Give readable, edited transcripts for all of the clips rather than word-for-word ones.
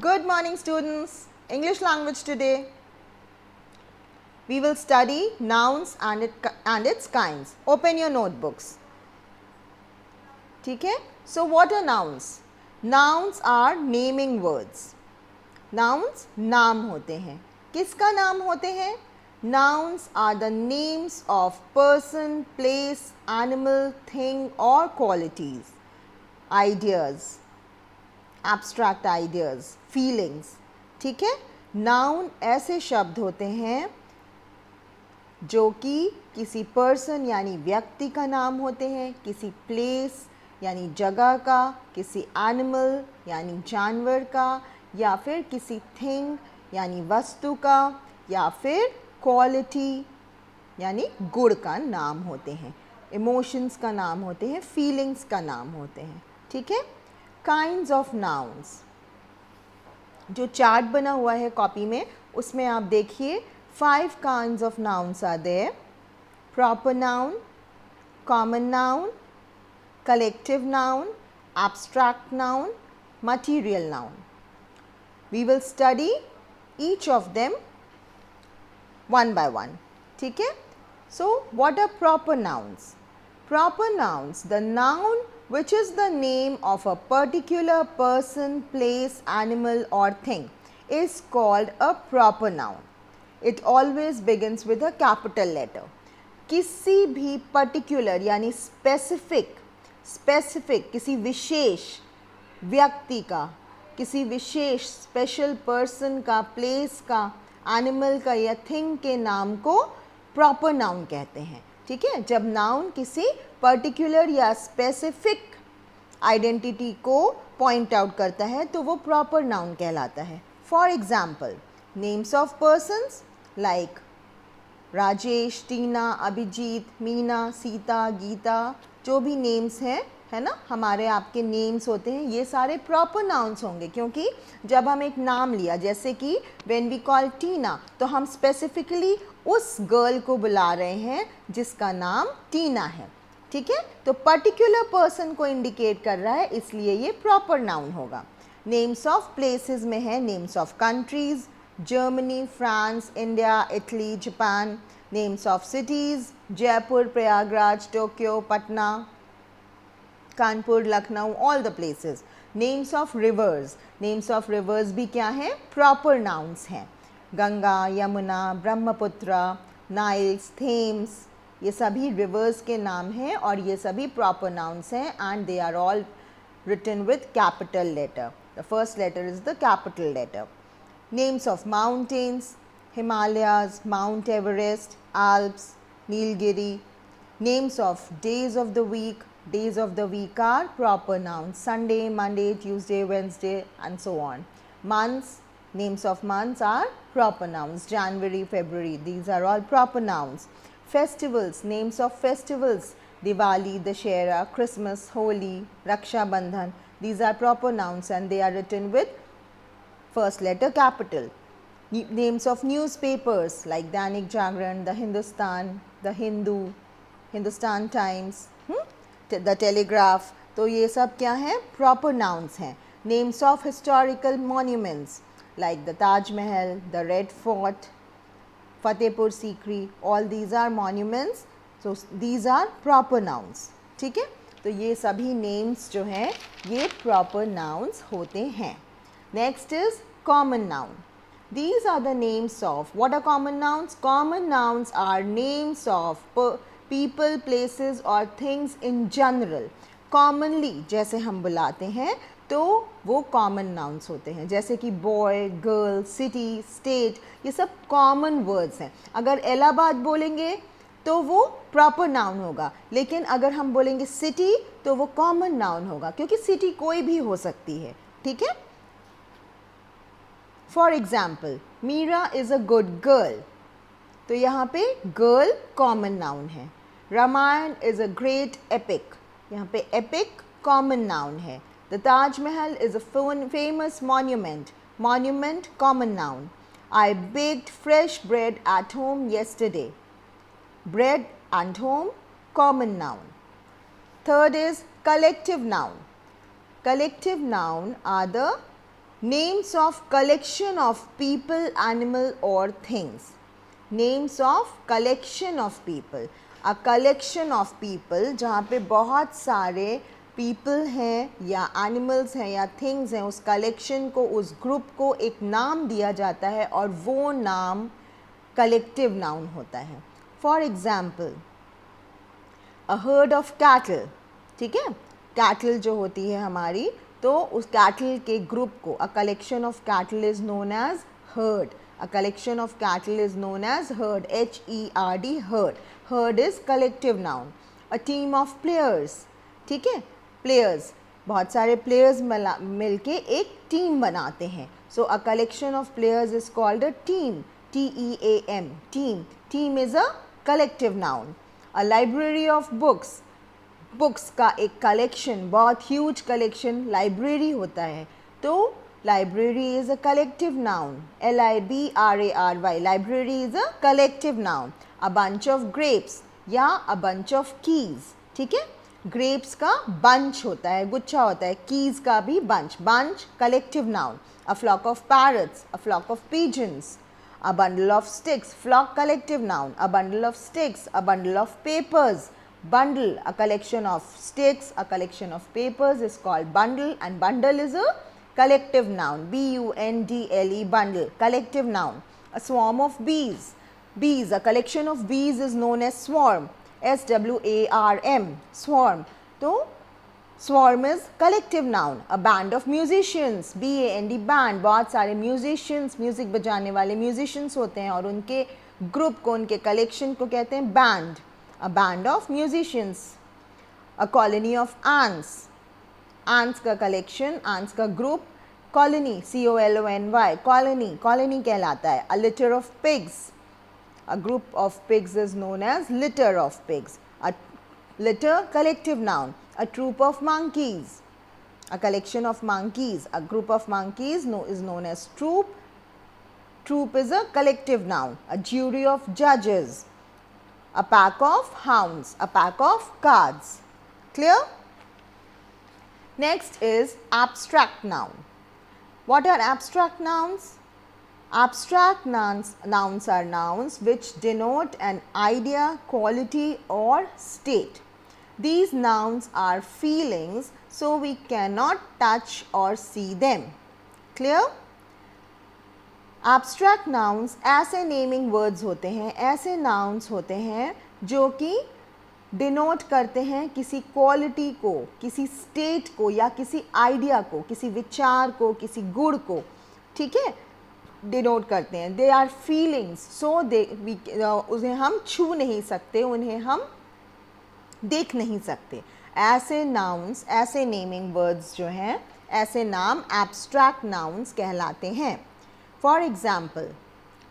Good morning students. English language today. We will study nouns and its kinds. Open your notebooks. ठीक है? So what are nouns? Nouns are naming words. Nouns नाम होते हैं. किसका नाम होते हैं? Nouns are the names of person, place, animal, thing or qualities. Ideas. Abstract ideas, feelings. ठीक है? नाउन ऐसे शब्द होते हैं जो कि किसी पर्सन यानी व्यक्ति का नाम होते हैं, किसी प्लेस यानी जगह का, किसी एनिमल यानी जानवर का, या फिर किसी थिंग यानी वस्तु का, या फिर क्वालिटी यानी गुण का नाम होते हैं, इमोशंस का नाम होते हैं, फीलिंग्स का नाम होते हैं. ठीक है? Kinds of nouns. जो चार्ट बना हुआ है कॉपी में उसमें आप देखिए 5 kinds of nouns are there. Proper noun, common noun, collective noun, abstract noun, material noun. We will study each of them one by one. ठीक है? So what are proper nouns? Proper nouns, the noun which is the name of a particular person, place, animal or thing is called a proper noun. It always begins with a capital letter. किसी भी particular यानी specific किसी विशेष व्यक्ति का, किसी विशेष special person का, place का, animal का या थिंग के नाम को प्रॉपर नाउन कहते हैं. ठीक है? जब नाउन किसी पर्टिकुलर या स्पेसिफिक आइडेंटिटी को पॉइंट आउट करता है तो वो प्रॉपर नाउन कहलाता है. For example, names of persons like Rajesh, Tina, Abhijeet, Meena, Sita, Geeta, जो भी नेम्स हैं, है ना, हमारे आपके नेम्स होते हैं, ये सारे प्रॉपर नाउन्स होंगे. क्योंकि जब हम एक नाम लिया, जैसे कि व्हेन वी कॉल टीना, तो हम स्पेसिफिकली उस गर्ल को बुला रहे हैं जिसका नाम टीना है. ठीक है? तो पर्टिकुलर पर्सन को इंडिकेट कर रहा है, इसलिए ये प्रॉपर नाउन होगा. नेम्स ऑफ प्लेसेस में है names of countries, Germany, France, India, Italy, Japan. Names of cities, Jaipur, Prayagraj, Tokyo, Patna, Kanpur, Lucknow, all the places. Names of rivers भी क्या हैं? प्रॉपर नाउन्स हैं. गंगा, यमुना, ब्रह्मपुत्र, नाइल्स, थेम्स, ये सभी रिवर्स के नाम हैं और ये सभी प्रॉपर नाउन्स हैं. And they are all written with capital letter. The first letter is the capital letter. Names of mountains, Himalayas, Mount Everest, Alps, Nilgiri. Names of days of the week are proper nouns. Sunday, Monday, Tuesday, Wednesday and so on. Months, names of months are proper nouns. January, February, these are all proper nouns. Festivals, names of festivals, Diwali, Dashera, Christmas, Holi, Raksha Bandhan, these are proper nouns and they are written with first letter capital. Names of newspapers like Dainik Jagran, the Hindustan, the Hindu, Hindustan Times, the Telegraph, तो ये सब क्या हैं? Proper nouns हैं. Names of historical monuments like the Taj Mahal, the Red Fort, Fatehpur Sikri, all these are monuments. So these are proper nouns. ठीक है? तो ये सभी names जो हैं ये proper nouns होते हैं. Next is common noun. These are the names of, what are common nouns? Common nouns are names of people, places or things in general. Commonly जैसे हम बुलाते हैं तो वो कॉमन नाउन्स होते हैं. जैसे कि बॉय, गर्ल, सिटी, स्टेट, ये सब कॉमन वर्ड्स हैं. अगर इलाहाबाद बोलेंगे तो वो प्रॉपर नाउन होगा, लेकिन अगर हम बोलेंगे सिटी तो वो कॉमन नाउन होगा, क्योंकि सिटी कोई भी हो सकती है. ठीक है? For example, Meera is a good girl, तो यहाँ पे गर्ल कॉमन नाउन है. Ramayana is a great epic, यहाँ पे एपिक कॉमन नाउन है. The Taj Mahal is a famous monument, monument common noun. I baked fresh bread at home yesterday, bread and home common noun. Third is collective noun. Collective noun are the Names of collection of people, animal or things. Names of collection of people. A collection of people जहाँ पे बहुत सारे people हैं या animals हैं या things हैं, उस collection को, उस group को एक नाम दिया जाता है और वो नाम collective noun होता है. For example, a herd of cattle. ठीक है, cattle जो होती है हमारी, तो उस cattle के group को, a collection of cattle is known as herd. A collection of cattle is known as herd. H-E-R-D, herd. Herd is collective noun. A team of players. ठीक है, players, बहुत सारे players मिलके एक team बनाते हैं. So a collection of players is called a team. T-E-A-M, team. Team is a collective noun. A library of books. Books का एक कलेक्शन, बहुत ह्यूज कलेक्शन लाइब्रेरी होता है, तो library is a collective noun. L-I-B-R-A-R-Y, library is a collective noun. A bunch of grapes या a bunch of keys. ठीक है, grapes का बंच होता है, गुच्छा होता है, कीज़ का भी bunch. Bunch collective noun. A flock of parrots, a flock of pigeons. A bundle of sticks, flock collective noun. A bundle of sticks, a bundle of papers. Bundle, a collection of sticks, a collection of papers is called bundle, and bundle is a collective noun. B-U-N-D-L-E, bundle, collective noun. A swarm of bees. Bees, a collection of bees is known as swarm. S-W-A-R-M, swarm. So, swarm is collective noun. A band of musicians, B-A-N-D, band. बहुत सारे musicians, music बजाने वाले musicians होते हैं और उनके group को, उनके collection को कहते हैं band. A band of musicians. A colony of ants. Ants का collection, ants का group, colony, C-O-L-O-N-Y, colony, colony कहलाता है. A litter of pigs. A group of pigs is known as litter of pigs. A litter, collective noun. A troop of monkeys. A collection of monkeys. A group of monkeys is known as troop. Troop is a collective noun. A jury of judges. A pack of hounds, a pack of cards. Clear? Next is abstract noun. What are abstract nouns? Abstract nouns are nouns which denote an idea, quality or state. These nouns are feelings, so we cannot touch or see them. Clear? Abstract nouns ऐसे naming words होते हैं, ऐसे nouns होते हैं जो कि denote करते हैं किसी क्वालिटी को, किसी स्टेट को या किसी आइडिया को, किसी विचार को, किसी गुण को. ठीक है, डिनोट करते हैं. दे आर फीलिंग्स, सो उन्हें हम छू नहीं सकते, उन्हें हम देख नहीं सकते. ऐसे नाउन्स, ऐसे नेमिंग वर्ड्स जो हैं, ऐसे नाम एब्स्ट्रैक्ट नाउन्स कहलाते हैं. फॉर एग्ज़ाम्पल,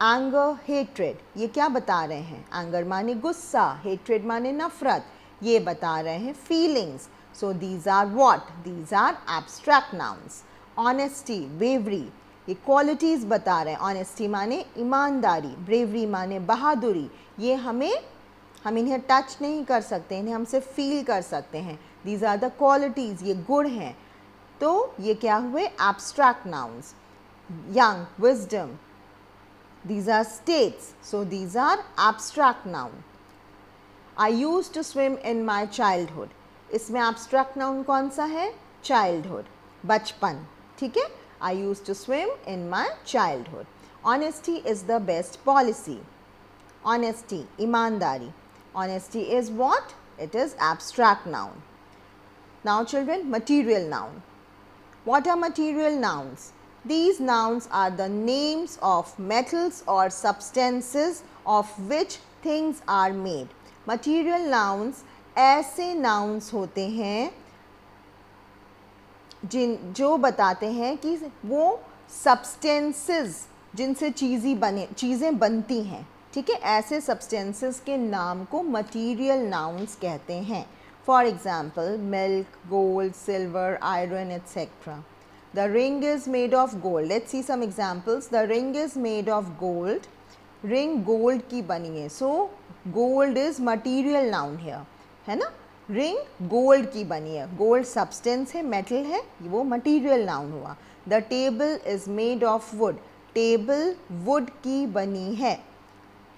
एंगर, हेट्रेड, ये क्या बता रहे हैं? एंगर माने गुस्सा, हेट्रेड माने नफ़रत, ये बता रहे हैं feelings. So these are what? These are abstract nouns. Honesty, bravery, ये क्वालिटीज़ बता रहे हैं. ऑनेस्टी माने ईमानदारी, ब्रेवरी माने बहादुरी. ये हम इन्हें टच नहीं कर सकते, इन्हें हमसे फील कर सकते हैं. दीज आर द क्वालिटीज़, ये गुण हैं. तो ये क्या हुए? Abstract nouns. Young, wisdom, these are states, so these are abstract noun. I used to swim in my childhood. इसमें abstract noun कौन सा है? Childhood, बचपन. ठीक है, I used to swim in my childhood. Honesty is the best policy. Honesty, ईमानदारी. Honesty is what? It is abstract noun. Now children, material noun. What are material nouns? These nouns are the names of metals or substances of which things are made. Material nouns ऐसे nouns होते हैं जो बताते हैं कि वो substances जिनसे चीज़ें बनती हैं. ठीक है, ऐसे substances के नाम को material nouns कहते हैं. For example, milk, gold, silver, iron, etc. The ring is made of gold. Let's see some examples. The ring is made of gold. Ring gold की बनी है. So gold is material noun here. है ना? Ring gold की बनी है. Gold substance है, metal है, वो material noun हुआ. The table is made of would, table would की बनी है,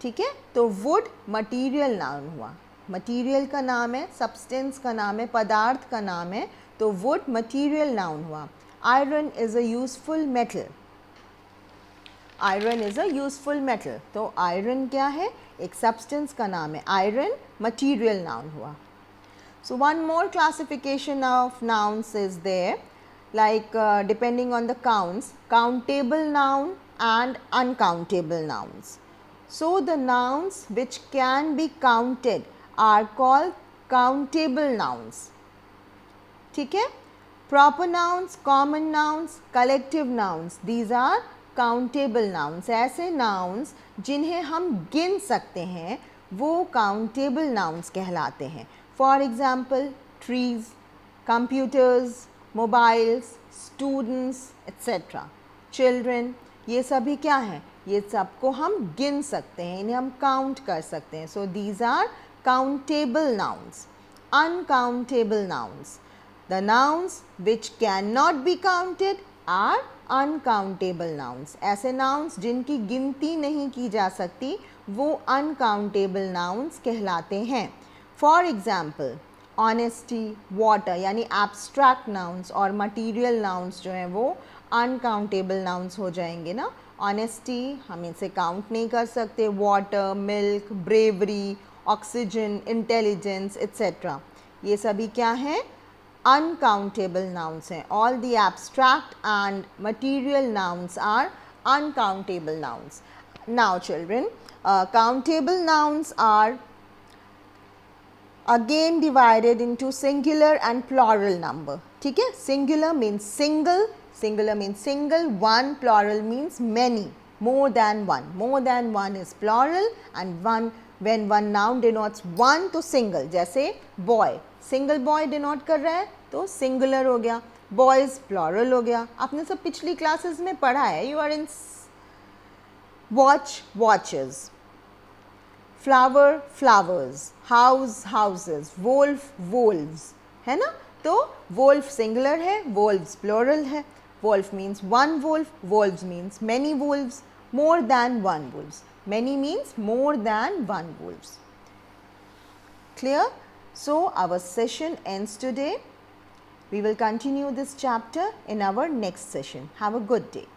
ठीक है। तो वुड मटीरियल नाउन हुआ, मटीरियल का नाम है, सब्सटेंस का नाम है, पदार्थ का नाम है, तो वुड मटीरियल नाउन हुआ। Iron is a useful metal, iron is a useful metal, तो आयरन क्या है, एक सब्सटेंस का नाम है, आयरन मटीरियल नाउन हुआ। So one more classification of nouns is there, like depending on the counts, countable noun and uncountable nouns. So the nouns which can be counted are called countable nouns, ठीक है। Proper nouns, common nouns, collective nouns, these are countable nouns. ऐसे nouns जिन्हें हम गिन सकते हैं वो countable nouns कहलाते हैं। For example, trees, computers, mobiles, students, etc. Children, ये सभी क्या हैं, ये सबको हम गिन सकते हैं, इन्हें हम काउंट कर सकते हैं। So these are countable nouns. Uncountable nouns, the nouns which cannot be counted are uncountable nouns. ऐसे nouns जिनकी गिनती नहीं की जा सकती वो uncountable nouns कहलाते हैं। फॉर एग्ज़ाम्पल ऑनेस्टी, वाटर, यानी एब्स्ट्रैक्ट नाउन्स और मटीरियल नाउन्स जो हैं वो अनकाउंटेबल नाउन्स हो जाएंगे ना। ऑनेस्टी हम इसे काउंट नहीं कर सकते, water, milk, bravery, oxygen, intelligence etcetera, ये सभी क्या हैं, अनकाउंटेबल नाउन्स हैं। All the abstract and material nouns are uncountable nouns. Now children, countable nouns are again divided into singular and plural number, ठीक है। singular means single, singular means single, one, plural means many, more than one, more than one is plural, and one, when one noun denotes one तो single, जैसे boy, single boy denote कर रहा है तो singular हो गया, boys plural हो गया। आपने सब पिछली क्लासेस में पढ़ा है, you are in watch, watches, flower, flowers, house, houses, wolf, wolves, है ना। तो वोल्फ सिंगुलर है, वोल्व्स प्लूरल है। Wolf means one wolf, wolves means many wolves, more than one wolves, many means more than one wolves. Clear? So our session ends today. We will continue this chapter in our next session. Have a good day.